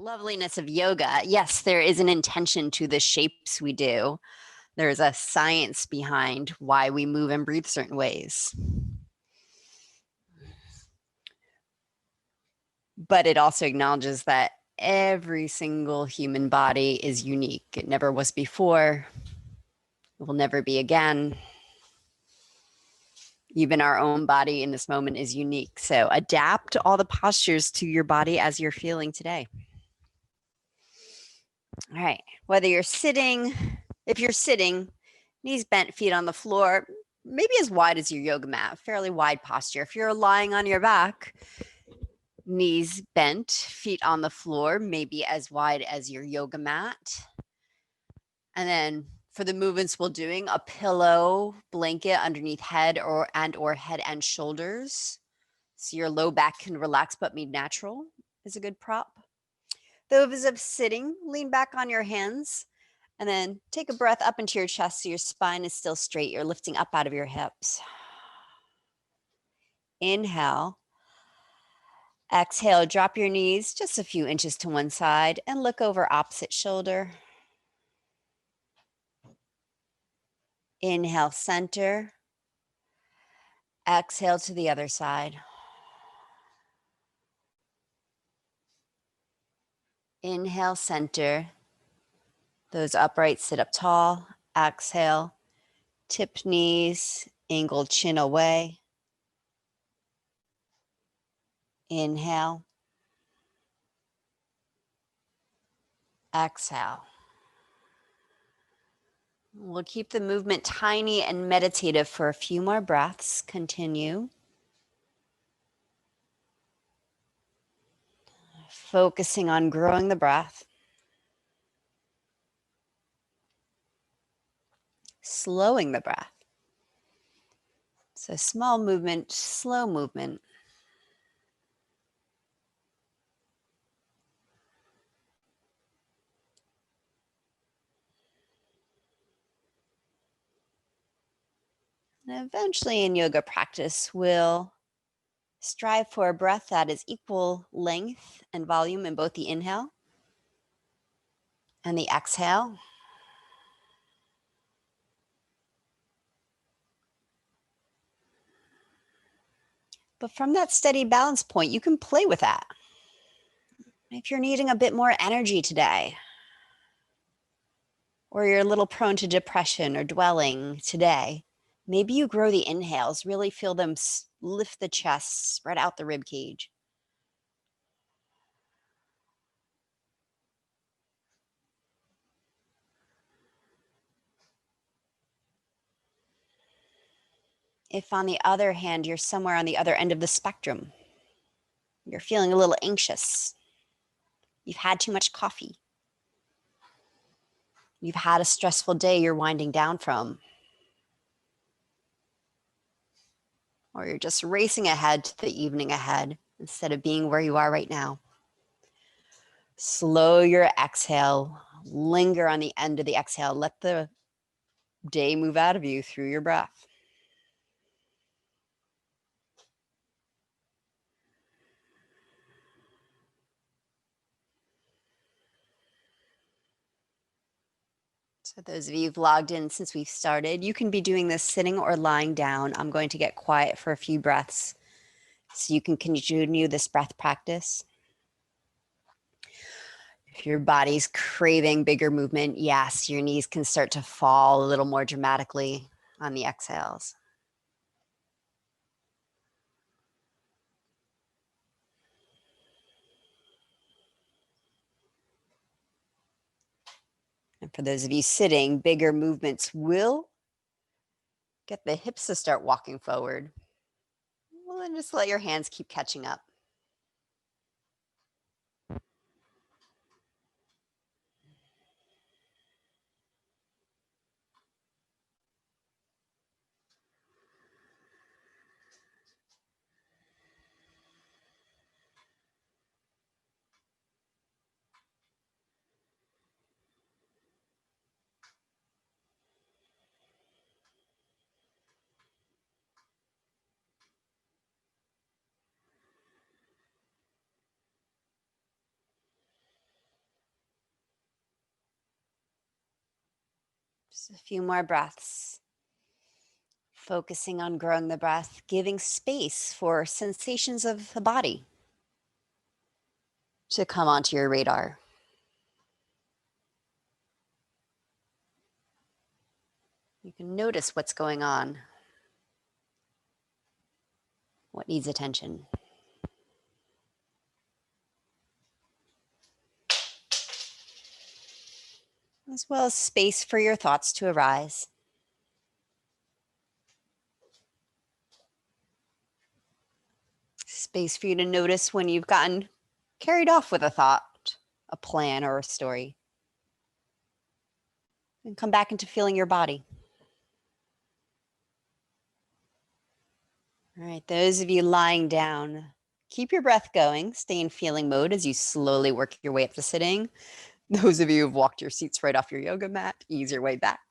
loveliness of yoga, yes, there is an intention to the shapes we do. There's a science behind why we move and breathe certain ways. But it also acknowledges that every single human body is unique. It never was before. It will never be again. Even our own body in this moment is unique. So adapt all the postures to your body as you're feeling today. All right, whether you're sitting, if you're sitting, knees bent, feet on the floor, maybe as wide as your yoga mat, fairly wide posture. If you're lying on your back, knees bent, feet on the floor, maybe as wide as your yoga mat. And then for the movements we're doing, a pillow blanket underneath head or head and shoulders. So your low back can relax but be natural is a good prop. Those of sitting, lean back on your hands and then take a breath up into your chest so your spine is still straight. You're lifting up out of your hips. Inhale. Exhale, drop your knees just a few inches to one side and look over opposite shoulder. Inhale, center. Exhale to the other side. Inhale, center. Those upright, sit up tall. Exhale, tip knees, angled chin away. Inhale. Exhale. We'll keep the movement tiny and meditative for a few more breaths. Continue. Focusing on growing the breath. Slowing the breath. So small movement, slow movement. And eventually in yoga practice, we'll strive for a breath that is equal length and volume in both the inhale and the exhale. But from that steady balance point, you can play with that. If you're needing a bit more energy today, or you're a little prone to depression or dwelling today, maybe you grow the inhales, really feel them lift the chest, spread out the rib cage. If on the other hand, you're somewhere on the other end of the spectrum, you're feeling a little anxious, you've had too much coffee, you've had a stressful day you're winding down from, or you're just racing ahead to the evening ahead instead of being where you are right now. Slow your exhale, linger on the end of the exhale. Let the day move out of you through your breath. So those of you who've logged in since we've started, you can be doing this sitting or lying down. I'm going to get quiet for a few breaths so you can continue this breath practice. If your body's craving bigger movement, yes, your knees can start to fall a little more dramatically on the exhales. And for those of you sitting, bigger movements will get the hips to start walking forward. Well, then just let your hands keep catching up. Just a few more breaths. Focusing on growing the breath, giving space for sensations of the body to come onto your radar. You can notice what's going on, what needs attention. As well as space for your thoughts to arise. Space for you to notice when you've gotten carried off with a thought, a plan, or a story. And come back into feeling your body. All right, those of you lying down, keep your breath going, stay in feeling mode as you slowly work your way up to sitting. Those of you who've walked your seats right off your yoga mat, ease your way back.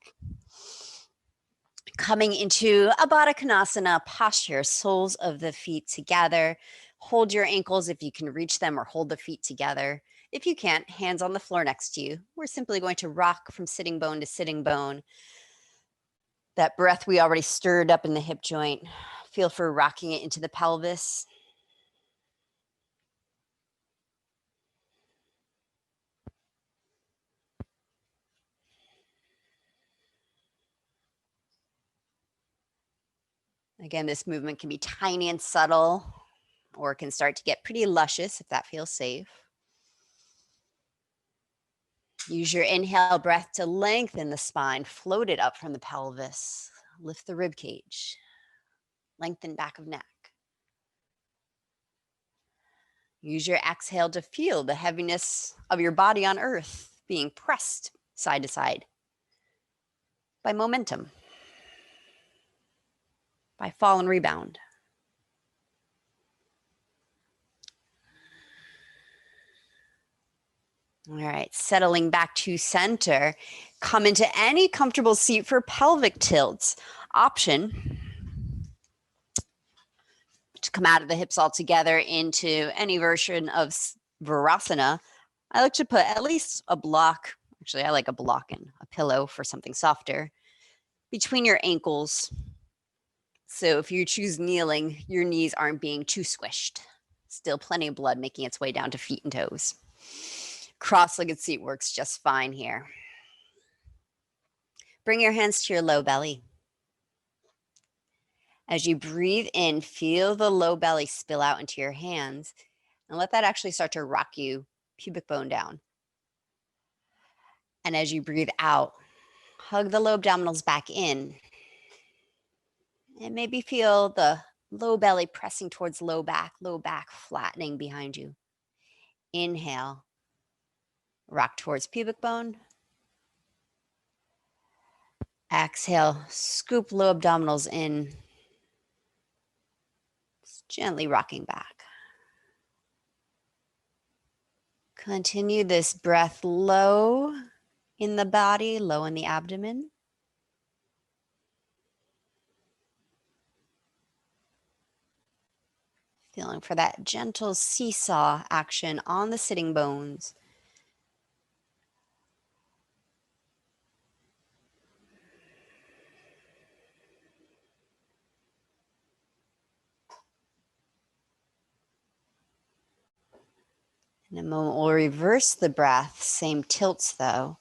Coming into a Baddha Konasana posture, soles of the feet together. Hold your ankles if you can reach them, or hold the feet together. If you can't, hands on the floor next to you. We're simply going to rock from sitting bone to sitting bone. That breath we already stirred up in the hip joint. Feel for rocking it into the pelvis. Again, this movement can be tiny and subtle, or it can start to get pretty luscious if that feels safe. Use your inhale breath to lengthen the spine, float it up from the pelvis, lift the rib cage, lengthen back of neck. Use your exhale to feel the heaviness of your body on earth being pressed side to side by momentum, by fall and rebound. All right, settling back to center. Come into any comfortable seat for pelvic tilts. Option to come out of the hips all together into any version of Virasana. I like to put at least a block, actually I like a block and a pillow for something softer, between your ankles. So if you choose kneeling, your knees aren't being too squished. Still plenty of blood making its way down to feet and toes. Cross-legged seat works just fine here. Bring your hands to your low belly. As you breathe in, feel the low belly spill out into your hands, and let that actually start to rock you pubic bone down. And as you breathe out, hug the low abdominals back in, and maybe feel the low belly pressing towards low back flattening behind you. Inhale, rock towards pubic bone. Exhale, scoop low abdominals in, gently rocking back. Continue this breath low in the body, low in the abdomen. Feeling for that gentle seesaw action on the sitting bones. In a moment, we'll reverse the breath, same tilts though.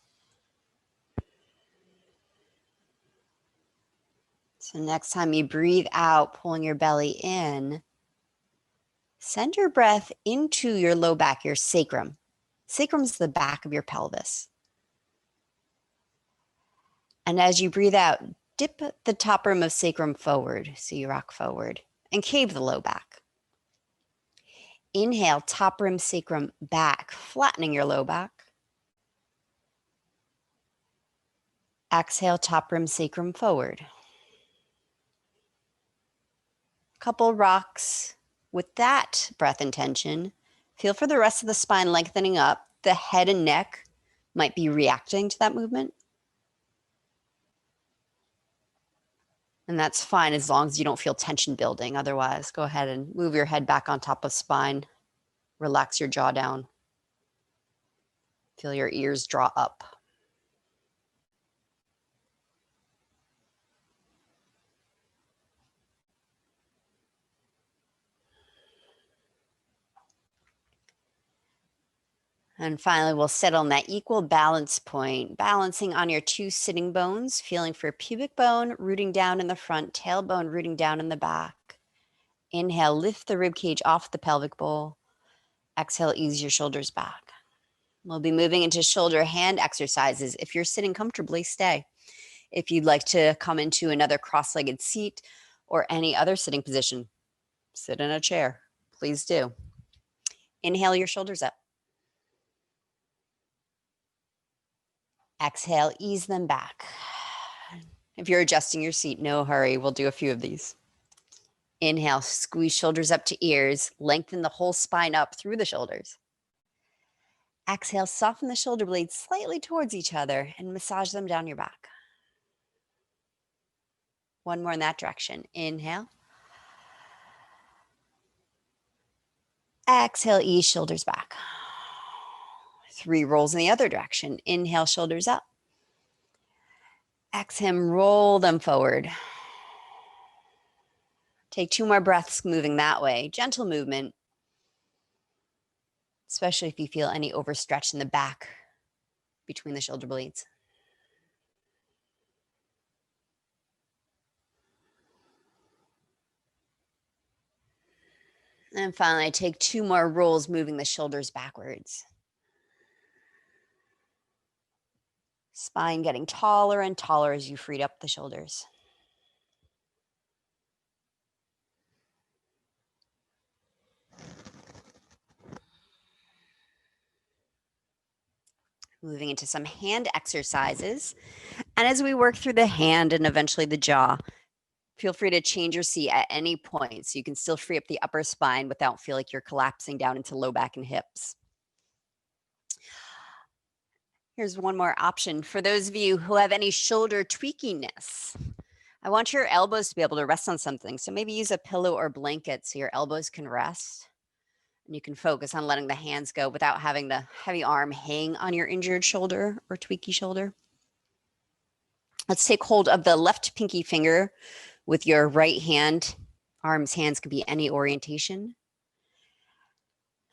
So next time you breathe out, pulling your belly in, send your breath into your low back, your sacrum. Sacrum is the back of your pelvis. And as you breathe out, dip the top rim of sacrum forward, so you rock forward, and cave the low back. Inhale, top rim sacrum back, flattening your low back. Exhale, top rim sacrum forward. Couple rocks with that breath intention. Feel for the rest of the spine lengthening up. The head and neck might be reacting to that movement. And that's fine as long as you don't feel tension building. Otherwise, go ahead and move your head back on top of spine. Relax your jaw down. Feel your ears draw up. And finally, we'll settle in that equal balance point, balancing on your two sitting bones, feeling for pubic bone rooting down in the front, tailbone rooting down in the back. Inhale, lift the rib cage off the pelvic bowl. Exhale, ease your shoulders back. We'll be moving into shoulder hand exercises. If you're sitting comfortably, stay. If you'd like to come into another cross-legged seat or any other sitting position, sit in a chair. Please do. Inhale your shoulders up. Exhale, ease them back. If you're adjusting your seat, no hurry. We'll do a few of these. Inhale, squeeze shoulders up to ears. Lengthen the whole spine up through the shoulders. Exhale, soften the shoulder blades slightly towards each other and massage them down your back. One more in that direction. Inhale. Exhale, ease shoulders back. 3 rolls in the other direction. Inhale, shoulders up. Exhale, roll them forward. Take 2 more breaths moving that way. Gentle movement, especially if you feel any overstretch in the back between the shoulder blades. And finally, take 2 more rolls, moving the shoulders backwards. Spine getting taller and taller as you freed up the shoulders. Moving into some hand exercises. And as we work through the hand and eventually the jaw, feel free to change your seat at any point so you can still free up the upper spine without feel like you're collapsing down into low back and hips. Here's one more option. For those of you who have any shoulder tweakiness, I want your elbows to be able to rest on something. So maybe use a pillow or blanket so your elbows can rest. And you can focus on letting the hands go without having the heavy arm hang on your injured shoulder or tweaky shoulder. Let's take hold of the left pinky finger with your right hand. Arms, hands could be any orientation.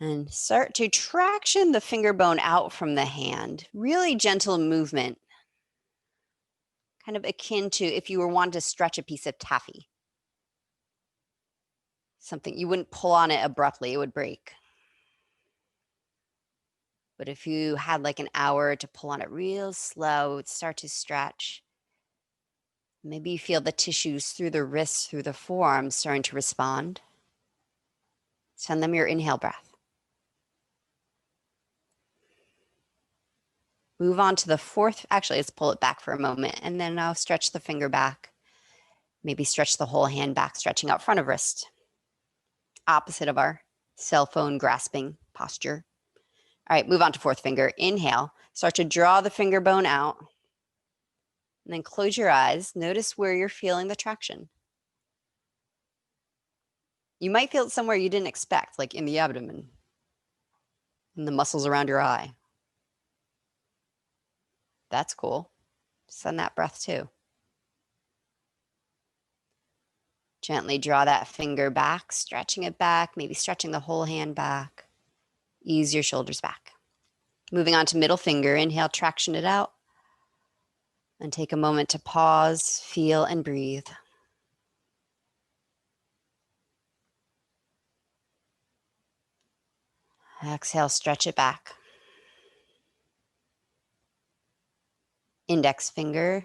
And start to traction the finger bone out from the hand. Really gentle movement. Kind of akin to if you were wanting to stretch a piece of taffy. Something you wouldn't pull on it abruptly, it would break. But if you had like an hour to pull on it real slow, it would start to stretch. Maybe you feel the tissues through the wrists, through the forearms starting to respond. Send them your inhale breath. Move on to the fourth. Actually, let's pull it back for a moment. And then I'll stretch the finger back. Maybe stretch the whole hand back, stretching out front of wrist. Opposite of our cell phone grasping posture. All right, move on to fourth finger. Inhale. Start to draw the finger bone out. And then close your eyes. Notice where you're feeling the traction. You might feel it somewhere you didn't expect, like in the abdomen, in the muscles around your eye. That's cool. Send that breath too. Gently draw that finger back, stretching it back, maybe stretching the whole hand back. Ease your shoulders back. Moving on to middle finger. Inhale, traction it out. And take a moment to pause, feel, and breathe. Exhale, stretch it back. Index finger.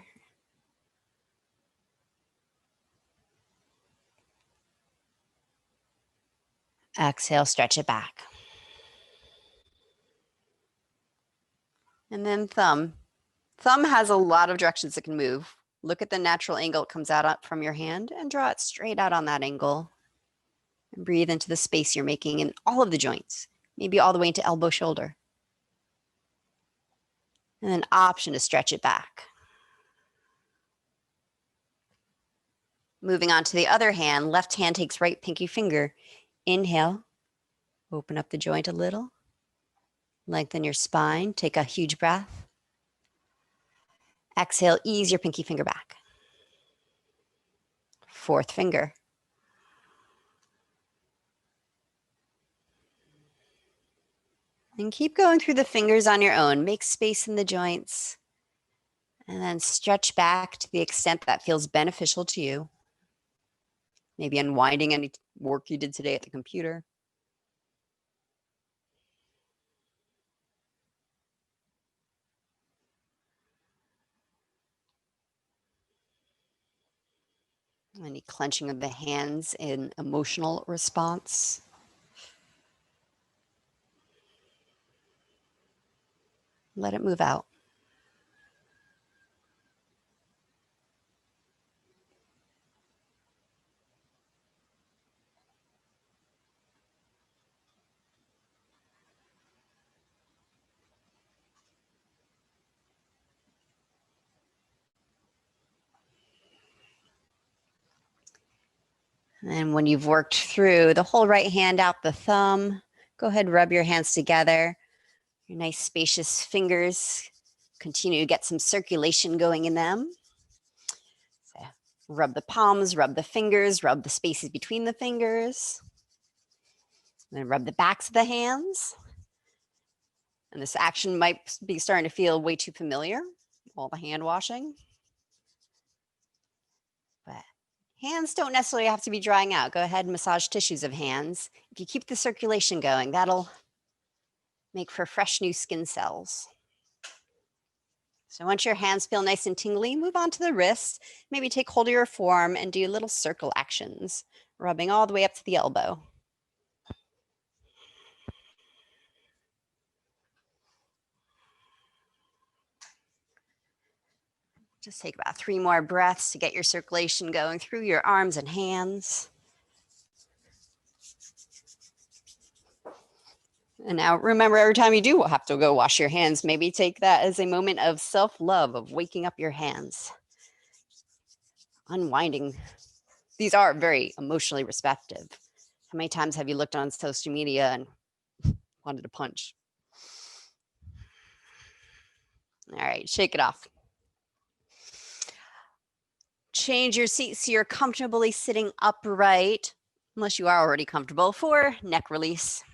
Exhale, stretch it back. And then thumb. Thumb has a lot of directions it can move. Look at the natural angle it comes out from your hand and draw it straight out on that angle. And breathe into the space you're making in all of the joints, maybe all the way into elbow, shoulder. And then option to stretch it back. Moving on to the other hand, left hand takes right pinky finger. Inhale, open up the joint a little. Lengthen your spine, take a huge breath. Exhale, ease your pinky finger back. Fourth finger. And keep going through the fingers on your own. Make space in the joints. And then stretch back to the extent that feels beneficial to you. Maybe unwinding any work you did today at the computer. Any clenching of the hands in emotional response. Let it move out. And when you've worked through the whole right hand out the thumb, go ahead, rub your hands together. Your nice spacious fingers, continue to get some circulation going in them. So rub the palms, rub the fingers, rub the spaces between the fingers. And then rub the backs of the hands. And this action might be starting to feel way too familiar, all the hand washing. But hands don't necessarily have to be drying out. Go ahead and massage tissues of hands. If you keep the circulation going, that'll make for fresh new skin cells. So once your hands feel nice and tingly, move on to the wrists. Maybe take hold of your forearm and do little circle actions, rubbing all the way up to the elbow. Just take about 3 more breaths to get your circulation going through your arms and hands. And now remember, every time you do have to go wash your hands, maybe take that as a moment of self-love, of waking up your hands. Unwinding. These are very emotionally receptive. How many times have you looked on social media and wanted to punch? All right, shake it off. Change your seat so you're comfortably sitting upright, unless you are already comfortable, for neck release.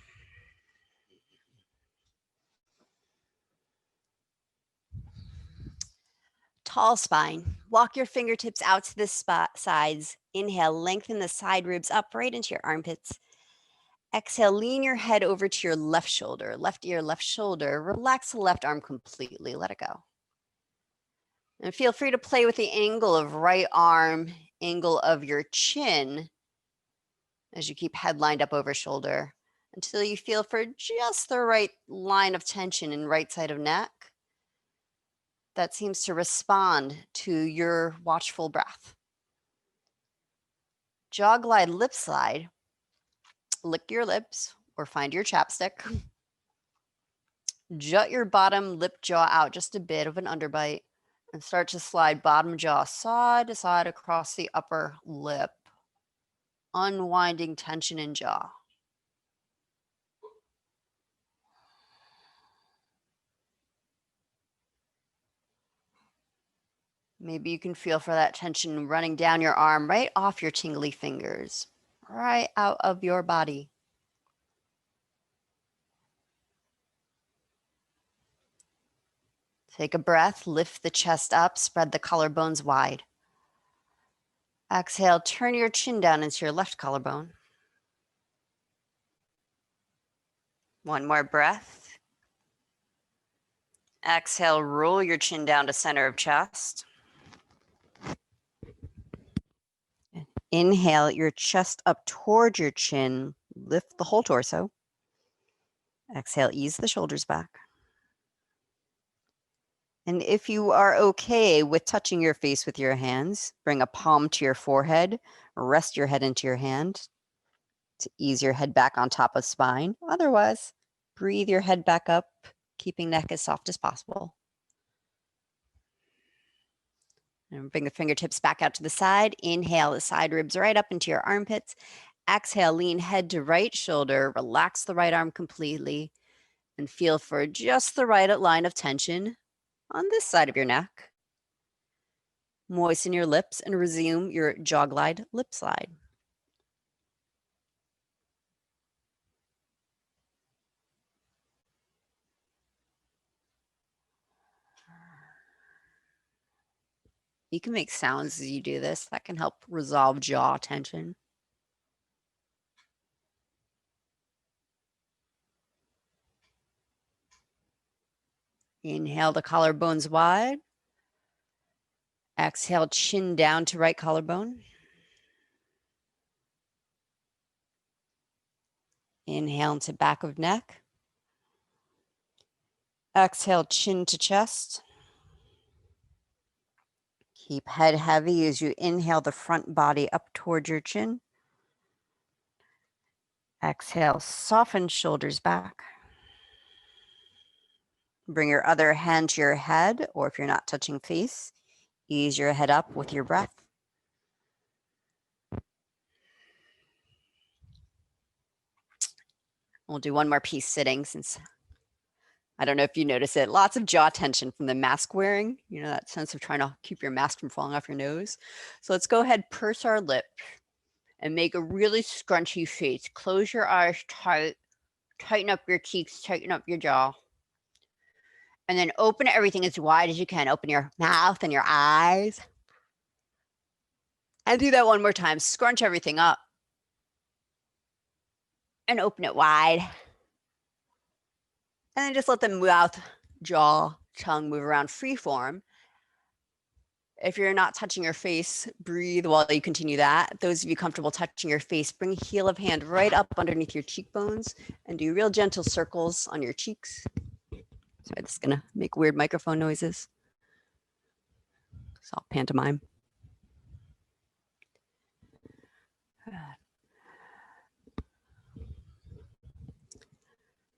Tall spine. Walk your fingertips out to the sides. Inhale, lengthen the side ribs up right into your armpits. Exhale, lean your head over to your left shoulder, left ear, left shoulder. Relax the left arm completely. Let it go. And feel free to play with the angle of right arm, angle of your chin as you keep head lined up over shoulder until you feel for just the right line of tension in right side of neck that seems to respond to your watchful breath. Jaw glide, lip slide. Lick your lips or find your chapstick. Jut your bottom lip jaw out just a bit of an underbite and start to slide bottom jaw side to side across the upper lip, unwinding tension in jaw. Maybe you can feel for that tension running down your arm, right off your tingly fingers, right out of your body. Take a breath, lift the chest up, spread the collarbones wide. Exhale, turn your chin down into your left collarbone. One more breath. Exhale, roll your chin down to center of chest. Inhale, your chest up toward your chin. Lift the whole torso. Exhale, ease the shoulders back. And if you are okay with touching your face with your hands, bring a palm to your forehead, rest your head into your hand to ease your head back on top of spine. Otherwise, breathe your head back up, keeping neck as soft as possible. And bring the fingertips back out to the side. Inhale, the side ribs right up into your armpits. Exhale, lean head to right shoulder. Relax the right arm completely and feel for just the right line of tension on this side of your neck. Moisten your lips and resume your jaw glide lip slide. You can make sounds as you do this. That can help resolve jaw tension. Inhale the collarbones wide. Exhale, chin down to right collarbone. Inhale into back of neck. Exhale, chin to chest. Keep head heavy as you inhale the front body up towards your chin. Exhale, soften shoulders back. Bring your other hand to your head, or if you're not touching face, ease your head up with your breath. We'll do one more piece sitting, since I don't know if you notice it, lots of jaw tension from the mask wearing, you know, that sense of trying to keep your mask from falling off your nose. So let's go ahead, purse our lip and make a really scrunchy face. Close your eyes tight, tighten up your cheeks, tighten up your jaw. And then open everything as wide as you can. Open your mouth and your eyes. And do that one more time. Scrunch everything up. And open it wide. And then just let the mouth, jaw, tongue move around free form. If you're not touching your face, breathe while you continue that. Those of you comfortable touching your face, bring heel of hand right up underneath your cheekbones and do real gentle circles on your cheeks. Sorry, this is gonna make weird microphone noises. So I'll pantomime.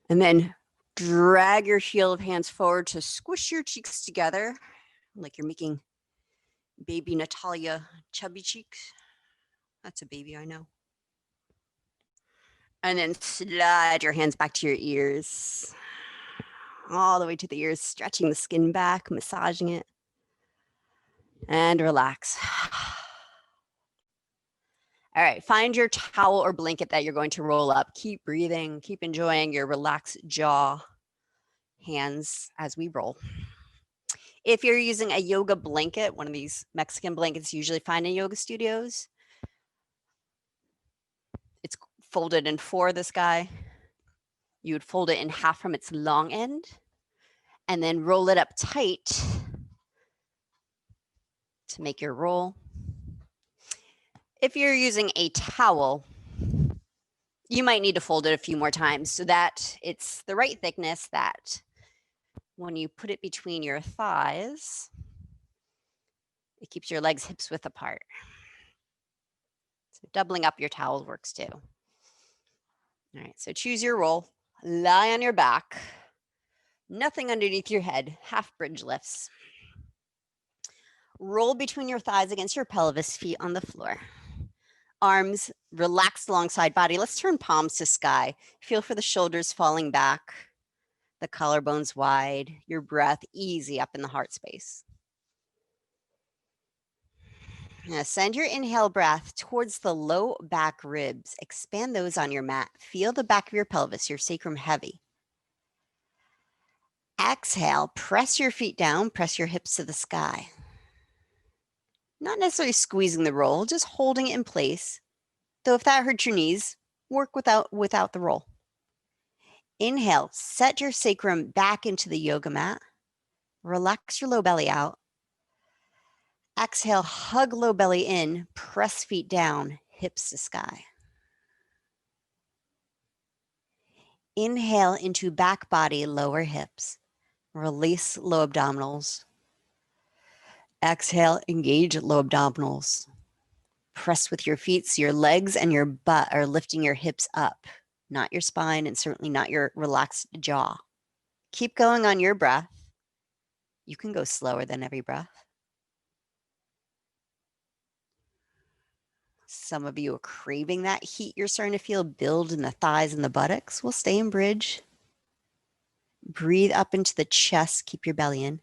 And then drag your heel of hands forward to squish your cheeks together like you're making baby Natalia chubby cheeks. That's a baby, I know. And then slide your hands back to your ears. All the way to the ears, stretching the skin back, massaging it. And relax. All right, find your towel or blanket that you're going to roll up. Keep breathing, keep enjoying your relaxed jaw, hands as we roll. If you're using a yoga blanket, one of these Mexican blankets you usually find in yoga studios, it's folded in four, this guy. You would fold it in half from its long end and then roll it up tight to make your roll. If you're using a towel, you might need to fold it a few more times so that it's the right thickness, that when you put it between your thighs, it keeps your legs hips width apart. So doubling up your towel works too. All right, so choose your roll. Lie on your back, nothing underneath your head, half bridge lifts. Roll between your thighs against your pelvis, feet on the floor. Arms relaxed alongside body. Let's turn palms to sky. Feel for the shoulders falling back, the collarbones wide, your breath easy up in the heart space. Now send your inhale breath towards the low back ribs. Expand those on your mat. Feel the back of your pelvis, your sacrum heavy. Exhale, press your feet down, press your hips to the sky. Not necessarily squeezing the roll, just holding it in place. Though if that hurts your knees, work without the roll. Inhale, set your sacrum back into the yoga mat. Relax your low belly out. Exhale, hug low belly in, press feet down, hips to sky. Inhale into back body, lower hips. Release low abdominals. Exhale, engage low abdominals. Press with your feet so your legs and your butt are lifting your hips up, not your spine and certainly not your relaxed jaw. Keep going on your breath. You can go slower than every breath. Some of you are craving that heat you're starting to feel build in the thighs and the buttocks. We'll stay in bridge. Breathe up into the chest. Keep your belly in.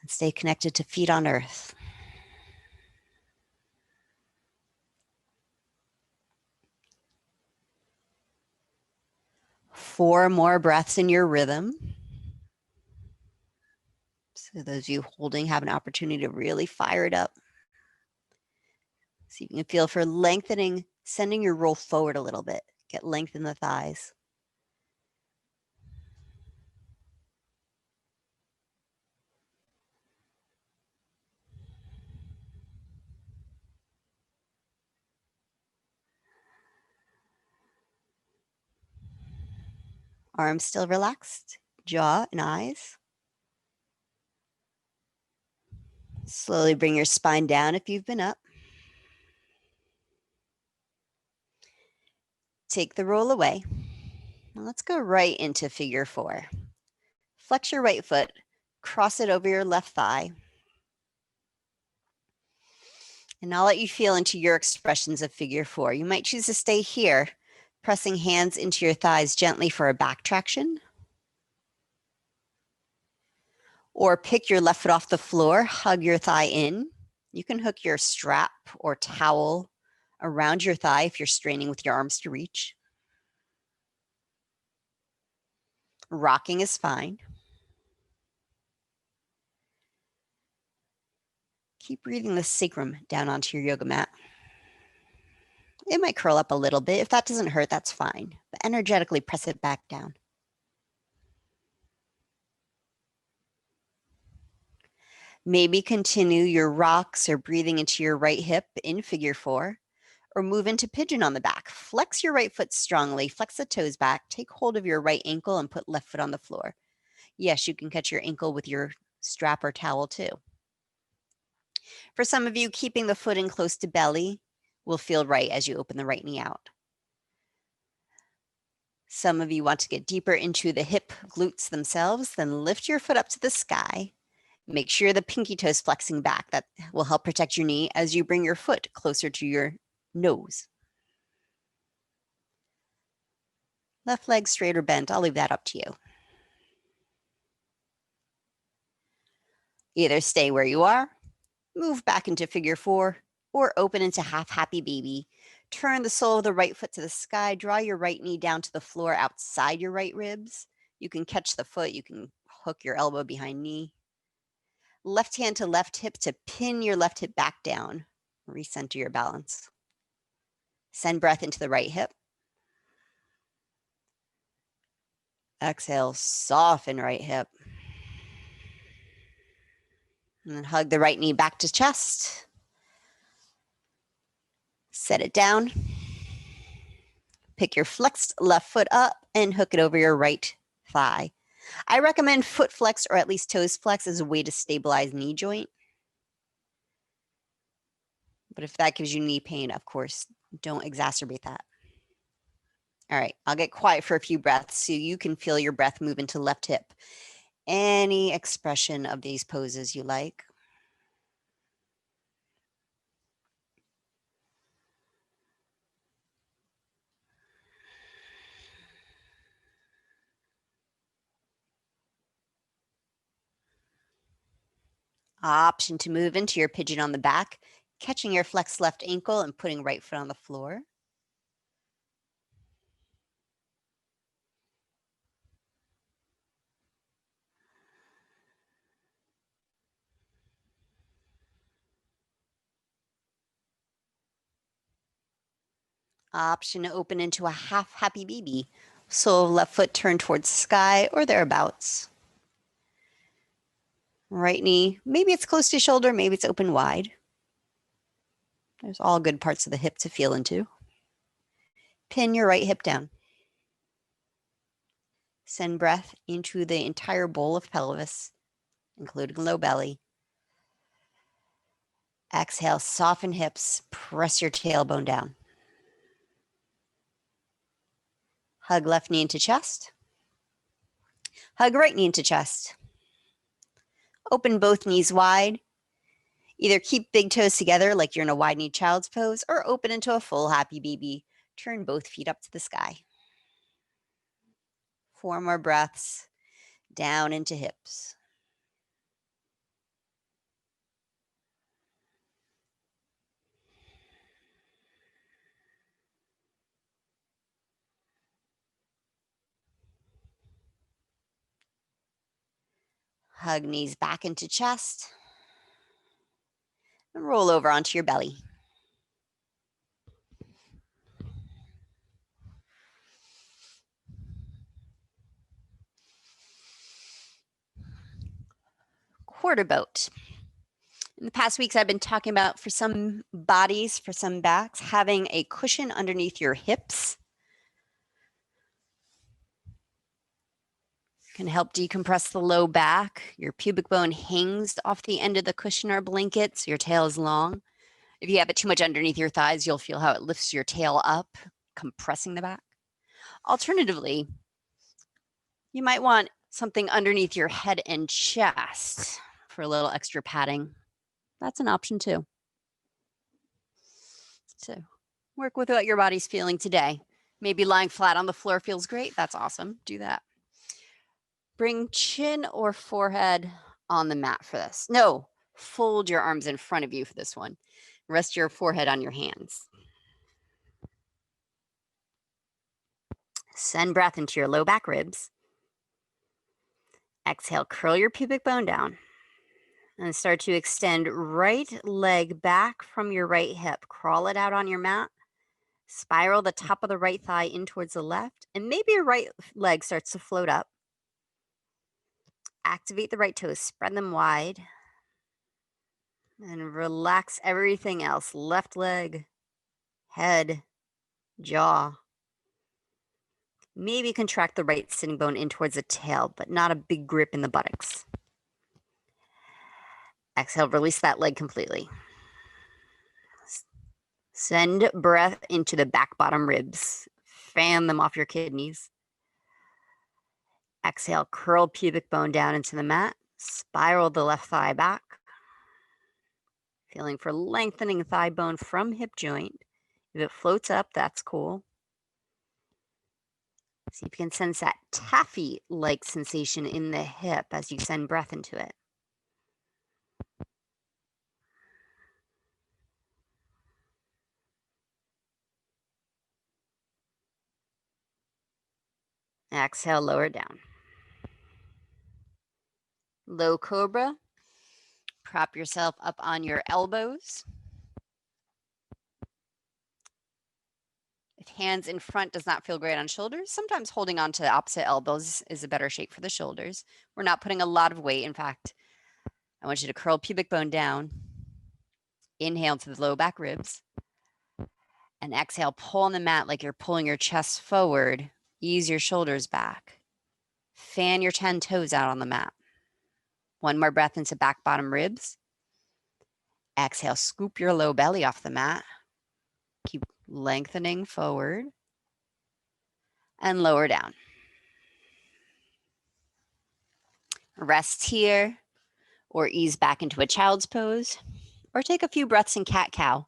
And stay connected to feet on earth. Four more breaths in your rhythm. So those of you holding have an opportunity to really fire it up. See if you can feel for lengthening, sending your roll forward a little bit. Get length in the thighs. Arms still relaxed, jaw and eyes. Slowly bring your spine down if you've been up. Take the roll away. Now let's go right into figure 4. Flex your right foot, cross it over your left thigh. And I'll let you feel into your expressions of figure 4. You might choose to stay here, pressing hands into your thighs gently for a back traction. Or pick your left foot off the floor, hug your thigh in. You can hook your strap or towel around your thigh if you're straining with your arms to reach. Rocking is fine. Keep breathing the sacrum down onto your yoga mat. It might curl up a little bit. If that doesn't hurt, that's fine. But energetically press it back down. Maybe continue your rocks or breathing into your right hip in figure 4, or move into pigeon on the back. Flex your right foot strongly, flex the toes back, take hold of your right ankle and put left foot on the floor. Yes, you can catch your ankle with your strap or towel too. For some of you, keeping the foot in close to belly will feel right as you open the right knee out. Some of you want to get deeper into the hip glutes themselves, then lift your foot up to the sky. Make sure the pinky toe is flexing back. That will help protect your knee as you bring your foot closer to your nose. Left leg straight or bent, I'll leave that up to you. Either stay where you are, move back into figure 4, or open into half happy baby. Turn the sole of the right foot to the sky. Draw your right knee down to the floor outside your right ribs. You can catch the foot. You can hook your elbow behind knee. Left hand to left hip to pin your left hip back down. Recenter your balance. Send breath into the right hip. Exhale, soften right hip. And then hug the right knee back to chest. Set it down. Pick your flexed left foot up and hook it over your right thigh. I recommend foot flex or at least toes flex as a way to stabilize knee joint. But if that gives you knee pain, of course, don't exacerbate that. All right, I'll get quiet for a few breaths so you can feel your breath move into left hip. Any expression of these poses you like. Option to move into your pigeon on the back, catching your flexed left ankle and putting right foot on the floor. Option to open into a half happy baby. So left foot turned towards sky or thereabouts. Right knee, maybe it's close to shoulder, maybe it's open wide. There's all good parts of the hip to feel into. Pin your right hip down. Send breath into the entire bowl of pelvis, including low belly. Exhale, soften hips, press your tailbone down. Hug left knee into chest. Hug right knee into chest. Open both knees wide. Either keep big toes together like you're in a wide knee child's pose or open into a full happy baby. Turn both feet up to the sky. 4 more breaths down into hips. Hug knees back into chest. And roll over onto your belly. Quarter boat. In the past weeks, I've been talking about, for some bodies, for some backs, having a cushion underneath your hips can help decompress the low back. Your pubic bone hangs off the end of the cushion or blanket, so your tail is long. If you have it too much underneath your thighs, you'll feel how it lifts your tail up, compressing the back. Alternatively, you might want something underneath your head and chest for a little extra padding. That's an option too. So work with what your body's feeling today. Maybe lying flat on the floor feels great. That's awesome. Do that. Bring chin or forehead on the mat for this. No, fold your arms in front of you for this one. Rest your forehead on your hands. Send breath into your low back ribs. Exhale, curl your pubic bone down. And start to extend right leg back from your right hip. Crawl it out on your mat. Spiral the top of the right thigh in towards the left. And maybe your right leg starts to float up. Activate the right toes. Spread them wide. And relax everything else. Left leg, head, jaw. Maybe contract the right sitting bone in towards the tail, but not a big grip in the buttocks. Exhale, release that leg completely. Send breath into the back bottom ribs. Fan them off your kidneys. Exhale, curl pubic bone down into the mat. Spiral the left thigh back. Feeling for lengthening thigh bone from hip joint. If it floats up, that's cool. See if you can sense that taffy-like sensation in the hip as you send breath into it. Exhale, lower down. Low cobra. Prop yourself up on your elbows. If hands in front does not feel great on shoulders, sometimes holding on to the opposite elbows is a better shape for the shoulders. We're not putting a lot of weight. In fact, I want you to curl pubic bone down. Inhale to the low back ribs. And exhale, pull on the mat like you're pulling your chest forward. Ease your shoulders back. Fan your 10 toes out on the mat. One more breath into back bottom ribs. Exhale, scoop your low belly off the mat. Keep lengthening forward and lower down. Rest here or ease back into a child's pose or take a few breaths in cat-cow.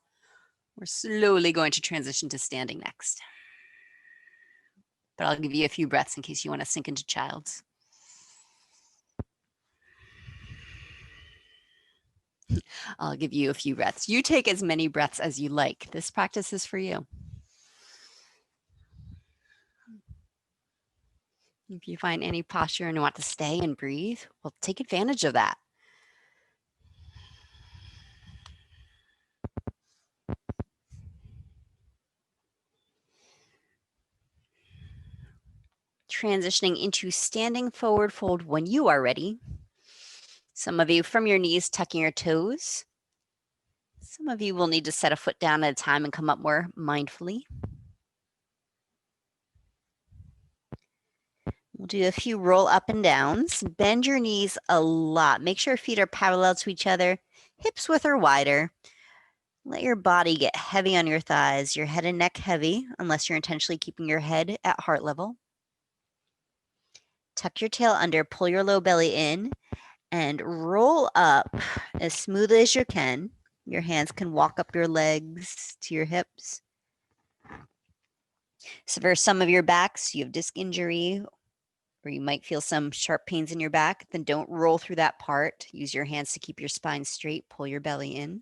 We're slowly going to transition to standing next. But I'll give you a few breaths in case you want to sink into child's. I'll give you a few breaths. You take as many breaths as you like. This practice is for you. If you find any posture and want to stay and breathe, well, take advantage of that. Transitioning into standing forward fold when you are ready. Some of you from your knees, tucking your toes. Some of you will need to set a foot down at a time and come up more mindfully. We'll do a few roll up and downs. Bend your knees a lot. Make sure feet are parallel to each other, hips width or wider. Let your body get heavy on your thighs, your head and neck heavy, unless you're intentionally keeping your head at heart level. Tuck your tail under, pull your low belly in, and roll up as smooth as you can. Your hands can walk up your legs to your hips. So for some of your backs, you have disc injury, or you might feel some sharp pains in your back, then don't roll through that part. Use your hands to keep your spine straight. Pull your belly in.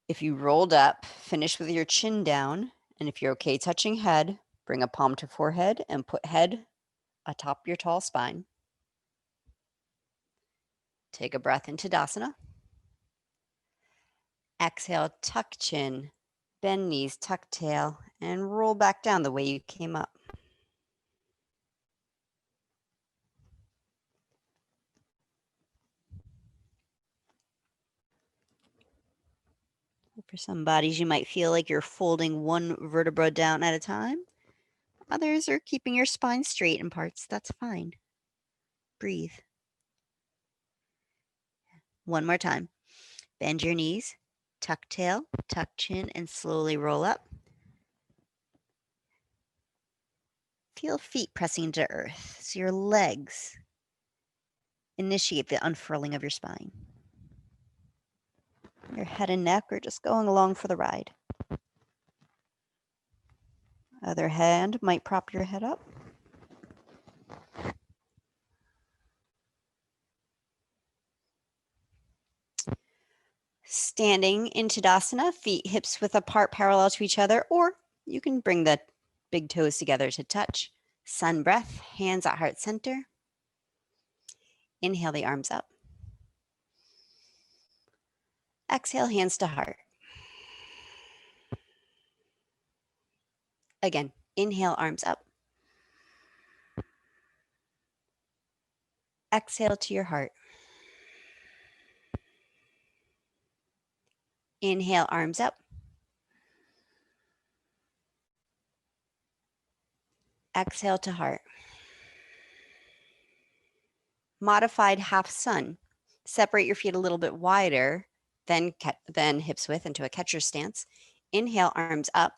If you rolled up, finish with your chin down. And if you're okay touching head, bring a palm to forehead and put head atop your tall spine. Take a breath into Tadasana. Exhale, tuck chin, bend knees, tuck tail, and roll back down the way you came up. For some bodies, you might feel like you're folding one vertebra down at a time. Others are keeping your spine straight in parts. That's fine. Breathe. One more time. Bend your knees, tuck tail, tuck chin, and slowly roll up. Feel feet pressing into earth so your legs initiate the unfurling of your spine. Your head and neck are just going along for the ride. Other hand might prop your head up. Standing in Tadasana, feet hips width apart parallel to each other, or you can bring the big toes together to touch. Sun breath, hands at heart center. Inhale the arms up. Exhale, hands to heart. Again, inhale, arms up. Exhale to your heart. Inhale, arms up. Exhale to heart. Modified half sun. Separate your feet a little bit wider, then hips width into a catcher stance. Inhale, arms up.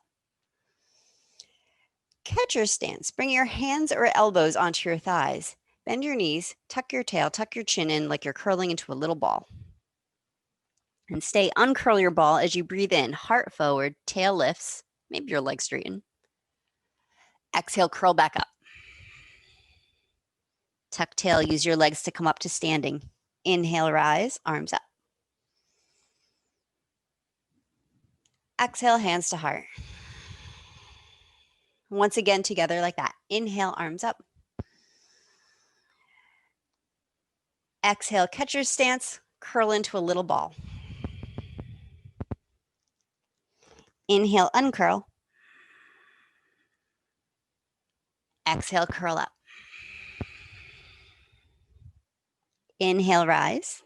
Catcher stance. Bring your hands or elbows onto your thighs. Bend your knees, tuck your tail, tuck your chin in like you're curling into a little ball. And stay, uncurl your ball as you breathe in, heart forward, tail lifts, maybe your legs straighten. Exhale, curl back up. Tuck tail, use your legs to come up to standing. Inhale, rise, arms up. Exhale, hands to heart. Once again, together like that. Inhale, arms up. Exhale, catcher stance, curl into a little ball. Inhale, uncurl. Exhale, curl up. Inhale, rise.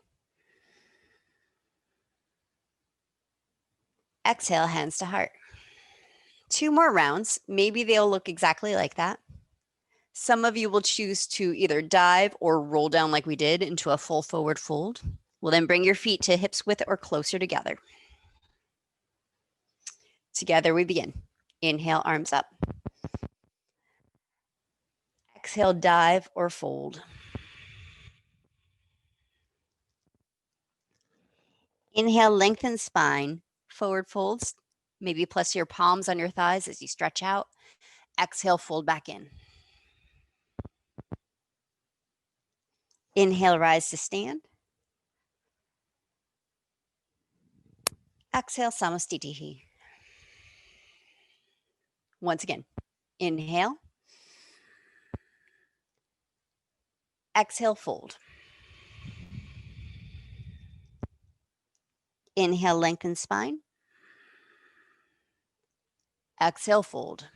Exhale, hands to heart. 2 more rounds. Maybe they'll look exactly like that. Some of you will choose to either dive or roll down like we did into a full forward fold. We'll then bring your feet to hips width or closer together. Together we begin. Inhale, arms up. Exhale, dive or fold. Inhale, lengthen spine, forward folds, maybe plus your palms on your thighs as you stretch out. Exhale, fold back in. Inhale, rise to stand. Exhale, Samastitihi. Once again, inhale. Exhale, fold. Inhale, lengthen spine. Exhale, fold.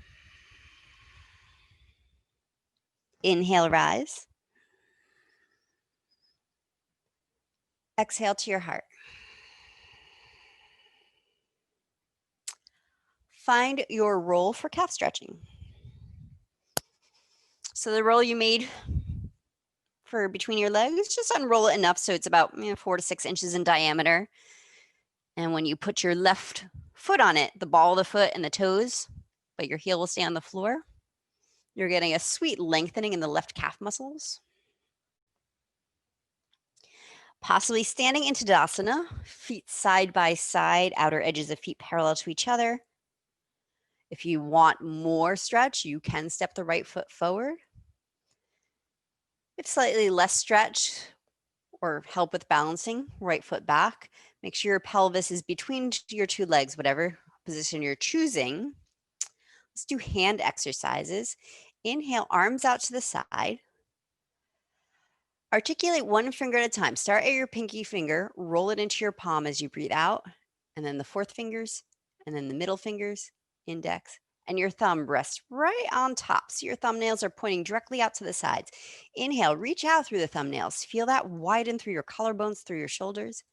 Inhale, rise. Exhale to your heart. Find your roll for calf stretching. So the roll you made for between your legs, just unroll it enough so it's about 4 to 6 inches in diameter. And when you put your left foot on it, the ball of the foot and the toes, but your heel will stay on the floor, you're getting a sweet lengthening in the left calf muscles. Possibly standing into Tadasana, feet side by side, outer edges of feet parallel to each other. If you want more stretch, you can step the right foot forward. If slightly less stretch or help with balancing, right foot back. Make sure your pelvis is between your 2 legs, whatever position you're choosing. Let's do hand exercises. Inhale, arms out to the side. Articulate one finger at a time. Start at your pinky finger, roll it into your palm as you breathe out, and then the fourth fingers, and then the middle fingers, index, and your thumb rests right on top. So your thumbnails are pointing directly out to the sides. Inhale, reach out through the thumbnails. Feel that widen through your collarbones, through your shoulders.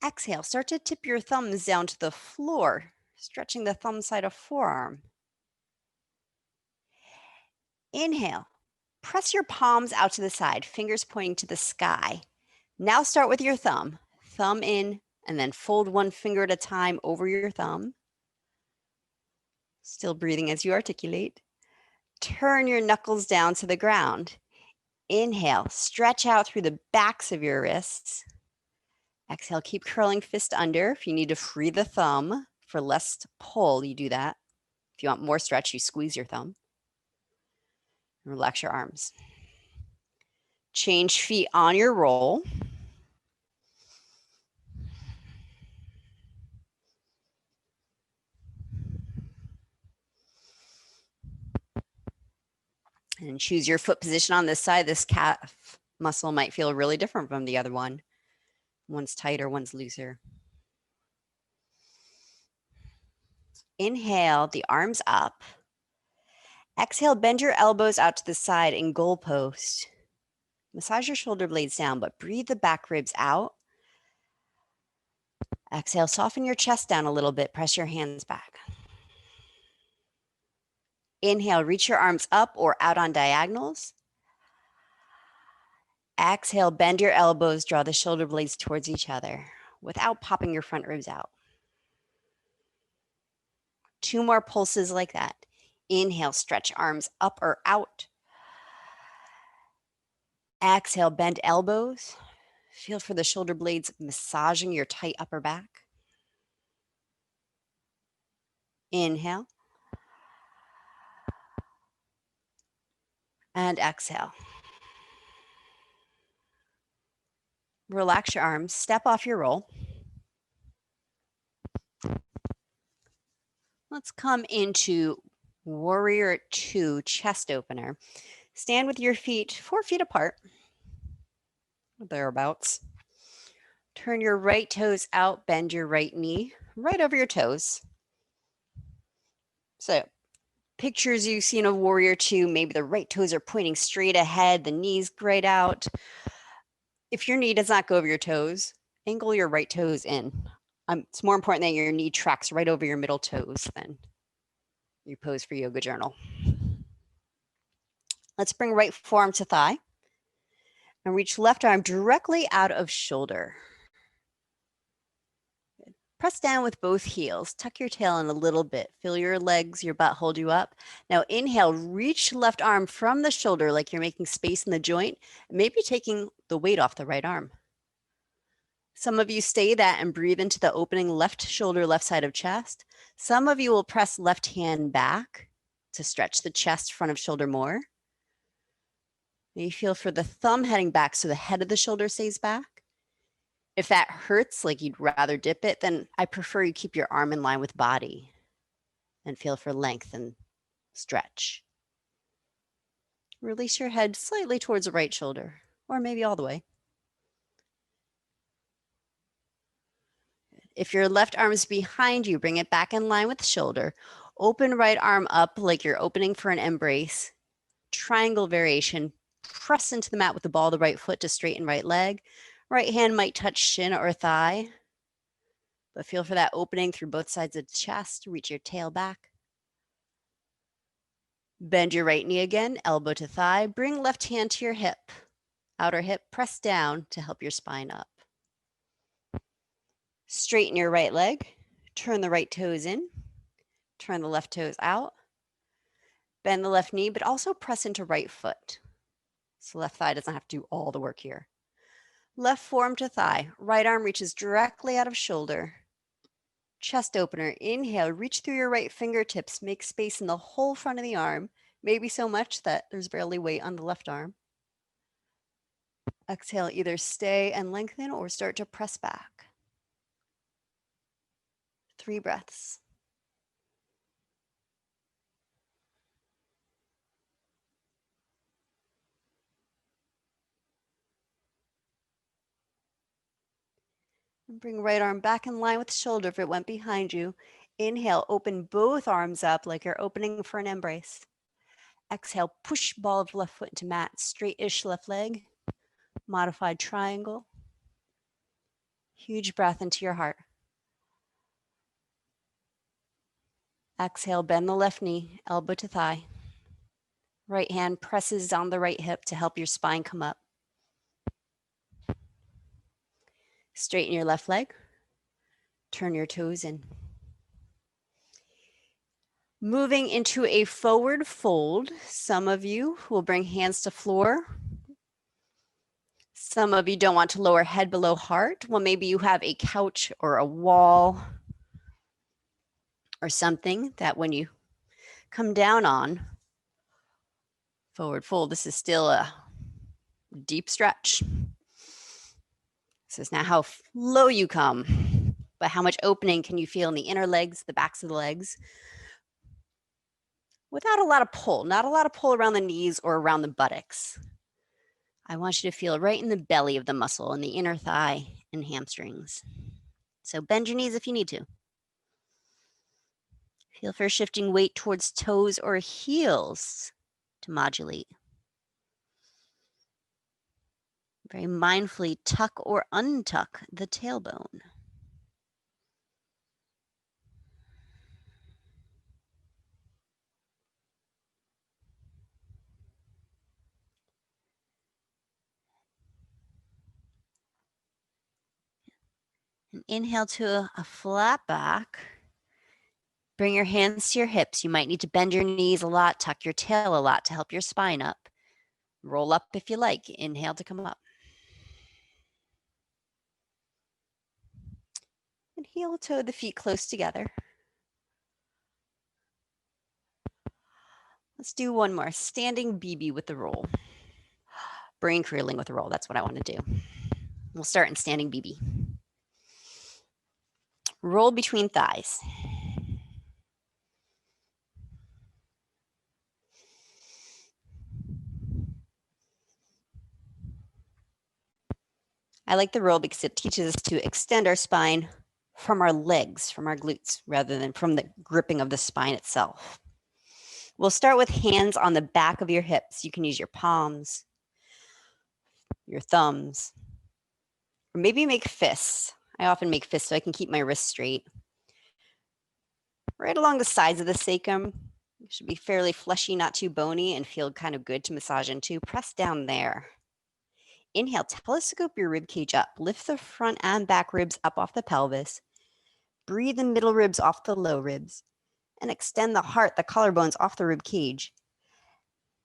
Exhale, start to tip your thumbs down to the floor, stretching the thumb side of forearm. Inhale, press your palms out to the side, fingers pointing to the sky. Now start with your thumb in, and then fold one finger at a time over your thumb. Still breathing as you articulate. Turn your knuckles down to the ground. Inhale, stretch out through the backs of your wrists. Exhale, keep curling fist under. If you need to free the thumb for less pull, you do that. If you want more stretch, you squeeze your thumb. Relax your arms. Change feet on your roll. And choose your foot position on this side. This calf muscle might feel really different from the other one. One's tighter, one's looser. Inhale, the arms up. Exhale, bend your elbows out to the side in goal post. Massage your shoulder blades down, but breathe the back ribs out. Exhale, soften your chest down a little bit. Press your hands back. Inhale, reach your arms up or out on diagonals. Exhale, bend your elbows, draw the shoulder blades towards each other without popping your front ribs out. 2 more pulses like that. Inhale, stretch arms up or out. Exhale, bend elbows. Feel for the shoulder blades massaging your tight upper back. Inhale. And exhale. Relax your arms, step off your roll. Let's come into Warrior 2 chest opener. Stand with your feet 4 feet apart, thereabouts. Turn your right toes out, bend your right knee right over your toes. So pictures you've seen of Warrior 2, maybe the right toes are pointing straight ahead, the knees grayed out. If your knee does not go over your toes, angle your right toes in. It's more important that your knee tracks right over your middle toes than you pose for Yoga Journal. Let's bring right forearm to thigh and reach left arm directly out of shoulder. Press down with both heels. Tuck your tail in a little bit. Feel your legs, your butt hold you up. Now inhale, reach left arm from the shoulder like you're making space in the joint, maybe taking the weight off the right arm. Some of you stay that and breathe into the opening left shoulder, left side of chest. Some of you will press left hand back to stretch the chest, front of shoulder more. Maybe feel for the thumb heading back so the head of the shoulder stays back. If that hurts, like you'd rather dip it, then I prefer you keep your arm in line with body and feel for length and stretch. Release your head slightly towards the right shoulder, or maybe all the way. If your left arm is behind you, bring it back in line with the shoulder. Open right arm up like you're opening for an embrace. Triangle variation. Press into the mat with the ball of the right foot to straighten right leg. Right hand might touch shin or thigh, but feel for that opening through both sides of the chest. Reach your tail back. Bend your right knee again, elbow to thigh. Bring left hand to your hip. Outer hip, press down to help your spine up. Straighten your right leg. Turn the right toes in. Turn the left toes out. Bend the left knee, but also press into right foot. So left thigh doesn't have to do all the work here. Left forearm to thigh. Right arm reaches directly out of shoulder. Chest opener. Inhale, reach through your right fingertips. Make space in the whole front of the arm. Maybe so much that there's barely weight on the left arm. Exhale, either stay and lengthen or start to press back. 3 breaths. Bring right arm back in line with shoulder if it went behind you. Inhale, open both arms up like you're opening for an embrace. Exhale, push ball of left foot into mat, straight-ish left leg, modified triangle. Huge breath into your heart. Exhale, bend the left knee, elbow to thigh. Right hand presses on the right hip to help your spine come up. Straighten your left leg. Turn your toes in. Moving into a forward fold. Some of you will bring hands to floor. Some of you don't want to lower head below heart. Well, maybe you have a couch or a wall or something that when you come down on, forward fold, this is still a deep stretch. This is not how low you come, but how much opening can you feel in the inner legs, the backs of the legs, without a lot of pull, not a lot of pull around the knees or around the buttocks. I want you to feel right in the belly of the muscle, in the inner thigh and hamstrings. So bend your knees if you need to. Feel for shifting weight towards toes or heels to modulate. Very mindfully tuck or untuck the tailbone. And inhale to a flat back. Bring your hands to your hips. You might need to bend your knees a lot, tuck your tail a lot to help your spine up. Roll up if you like. Inhale to come up. And heel toe the feet close together. Let's do one more. Standing BB with the roll. Brain curling with the roll. That's what I want to do. We'll start in standing BB. Roll between thighs. I like the roll because it teaches us to extend our spine from our legs, from our glutes, rather than from the gripping of the spine itself. We'll start with hands on the back of your hips. You can use your palms, your thumbs, or maybe make fists. I often make fists so I can keep my wrists straight. Right along the sides of the sacrum. It should be fairly fleshy, not too bony, and feel kind of good to massage into. Press down there. Inhale, telescope your rib cage up. Lift the front and back ribs up off the pelvis. Breathe the middle ribs off the low ribs. And extend the heart, the collarbones off the rib cage.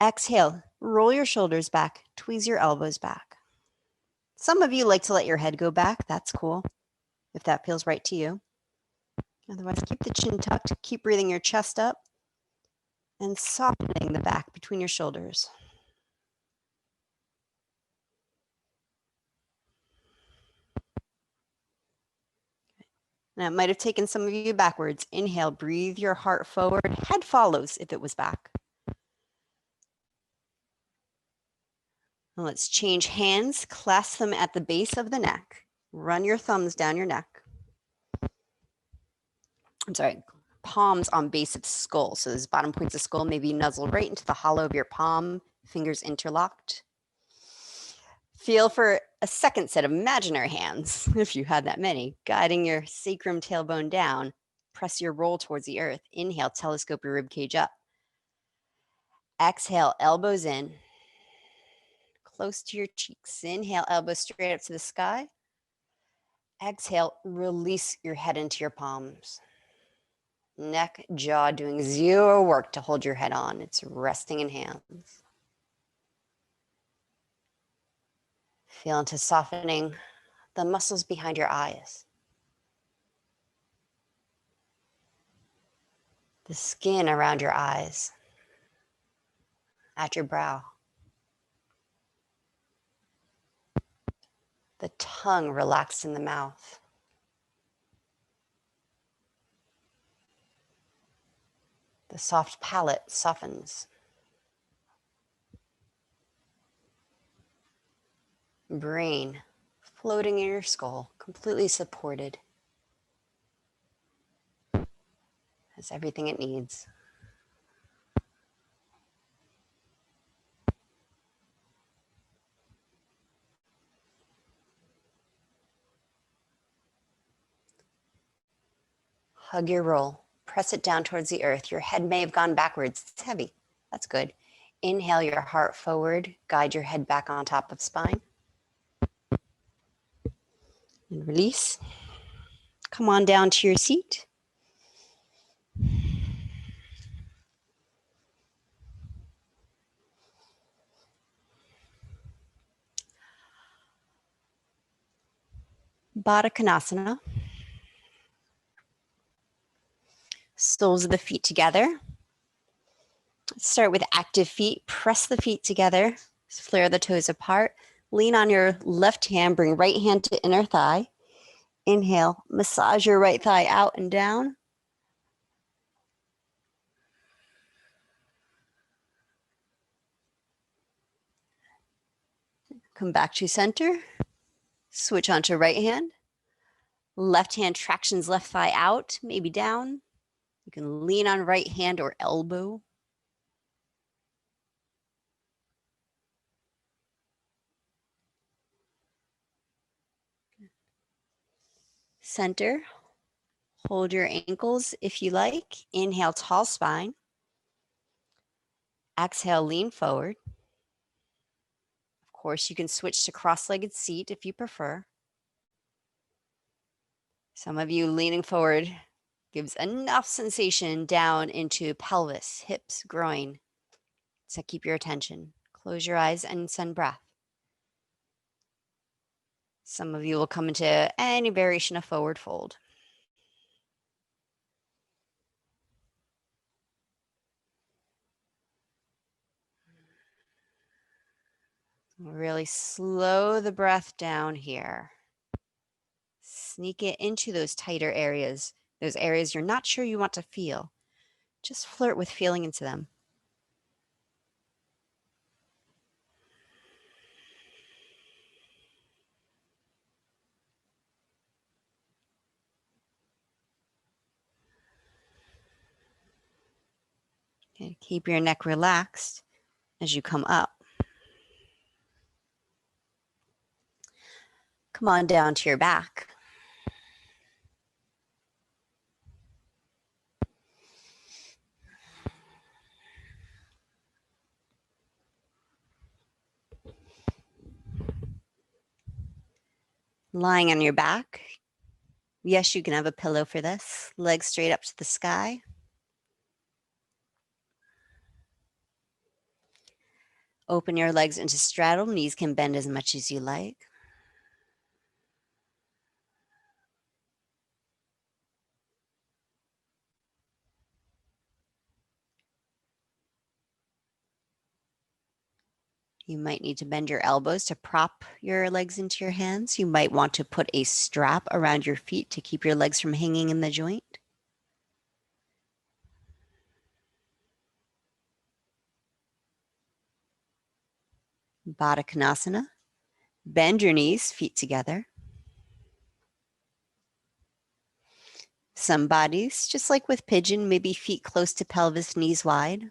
Exhale, roll your shoulders back, tweeze your elbows back. Some of you like to let your head go back. That's cool, if that feels right to you. Otherwise, keep the chin tucked, keep breathing your chest up, and softening the back between your shoulders. Now, it might have taken some of you backwards. Inhale, breathe your heart forward. Head follows if it was back. Now let's change hands. Clasp them at the base of the neck. Run your thumbs down your neck. Palms on base of skull. So those bottom points of skull, maybe nuzzle right into the hollow of your palm, fingers interlocked. Feel for a second set of imaginary hands, if you had that many, guiding your sacrum tailbone down. Press your roll towards the earth. Inhale, telescope your rib cage up. Exhale, elbows in, close to your cheeks. Inhale, elbows straight up to the sky. Exhale, release your head into your palms. Neck, jaw doing zero work to hold your head on. It's resting in hands. Feel into softening the muscles behind your eyes. The skin around your eyes, at your brow. The tongue relaxed in the mouth. The soft palate softens. Brain floating in your skull, completely supported. Has everything it needs. Hug your roll. Press it down towards the earth. Your head may have gone backwards. It's heavy. That's good. Inhale your heart forward. Guide your head back on top of spine. And release. Come on down to your seat. Baddha Konasana. Soles of the feet together. Let's start with active feet. Press the feet together. Flare the toes apart. Lean on your left hand. Bring right hand to inner thigh. Inhale. Massage your right thigh out and down. Come back to center. Switch onto right hand. Left hand tractions left thigh out, maybe down. You can lean on right hand or elbow. Center. Hold your ankles if you like. Inhale, tall spine. Exhale, lean forward. Of course, you can switch to cross-legged seat if you prefer. Some of you leaning forward gives enough sensation down into pelvis, hips, groin. So keep your attention. Close your eyes and send breath. Some of you will come into any variation of forward fold. Really slow the breath down here. Sneak it into those tighter areas, those areas you're not sure you want to feel. Just flirt with feeling into them. Okay, keep your neck relaxed as you come up. Come on down to your back. Lying on your back. Yes, you can have a pillow for this. Legs straight up to the sky. Open your legs into straddle. Knees can bend as much as you like. You might need to bend your elbows to prop your legs into your hands. You might want to put a strap around your feet to keep your legs from hanging in the joint. Baddha Konasana. Bend your knees, feet together. Some bodies, just like with pigeon, maybe feet close to pelvis, knees wide.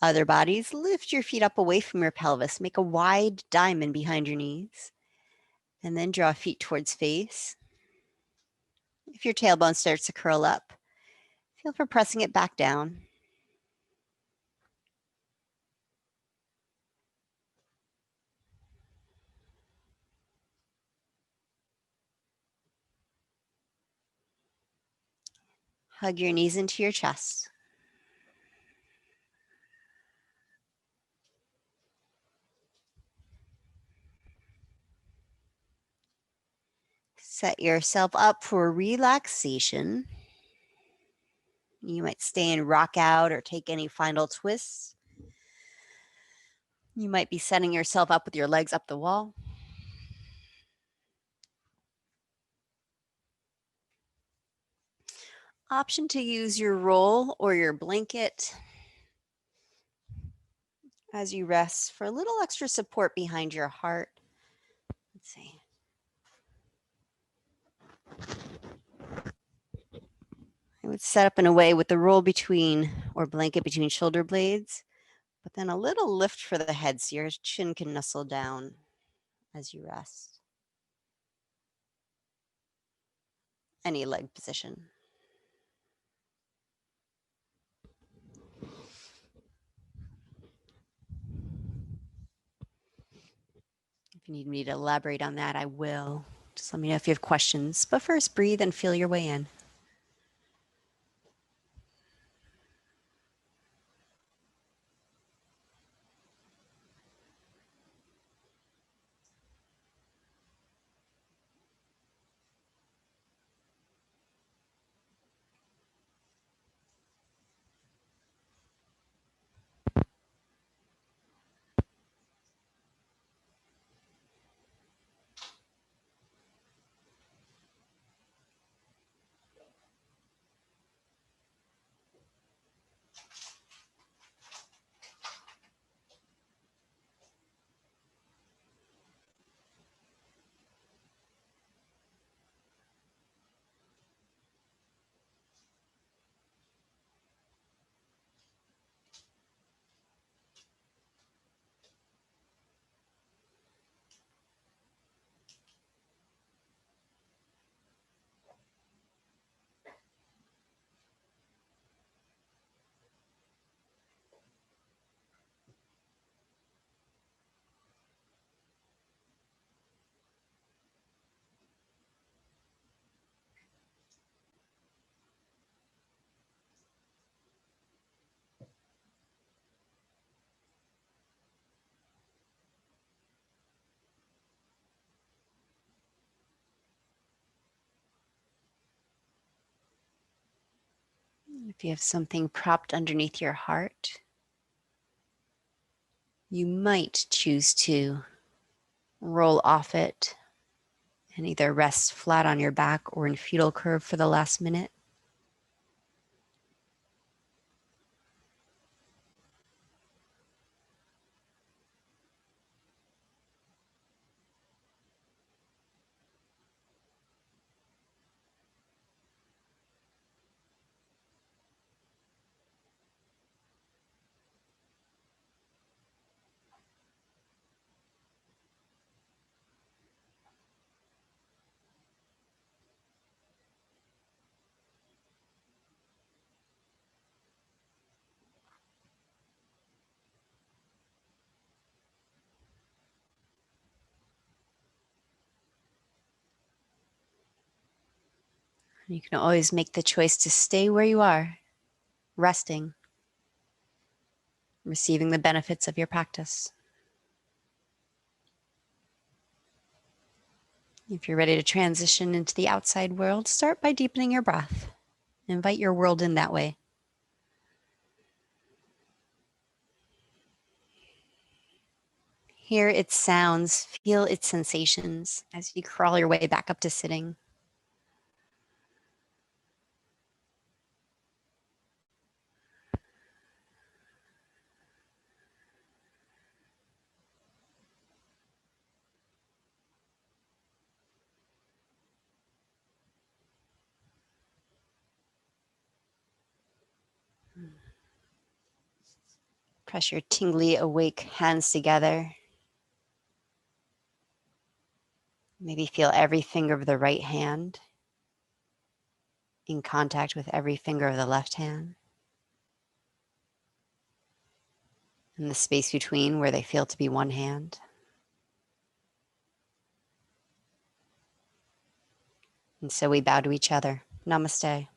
Other bodies, lift your feet up away from your pelvis. Make a wide diamond behind your knees. And then draw feet towards face. If your tailbone starts to curl up, feel for pressing it back down. Hug your knees into your chest. Set yourself up for relaxation. You might stay in rock out or take any final twists. You might be setting yourself up with your legs up the wall. Option to use your roll or your blanket. as you rest for a little extra support behind your heart. Let's see. I would set up in a way with the roll between or blanket between shoulder blades, but then a little lift for the head so your chin can nestle down as you rest. Any leg position. If you need me to elaborate on that, I will. Just let me know if you have questions. But first, breathe and feel your way in. If you have something propped underneath your heart, you might choose to roll off it and either rest flat on your back or in fetal curve for the last minute. You can always make the choice to stay where you are, resting, receiving the benefits of your practice. If you're ready to transition into the outside world, start by deepening your breath. Invite your world in that way. Hear its sounds, feel its sensations as you crawl your way back up to sitting. Press your tingly, awake hands together. Maybe feel every finger of the right hand in contact with every finger of the left hand. And the space between where they feel to be one hand. And so we bow to each other. Namaste.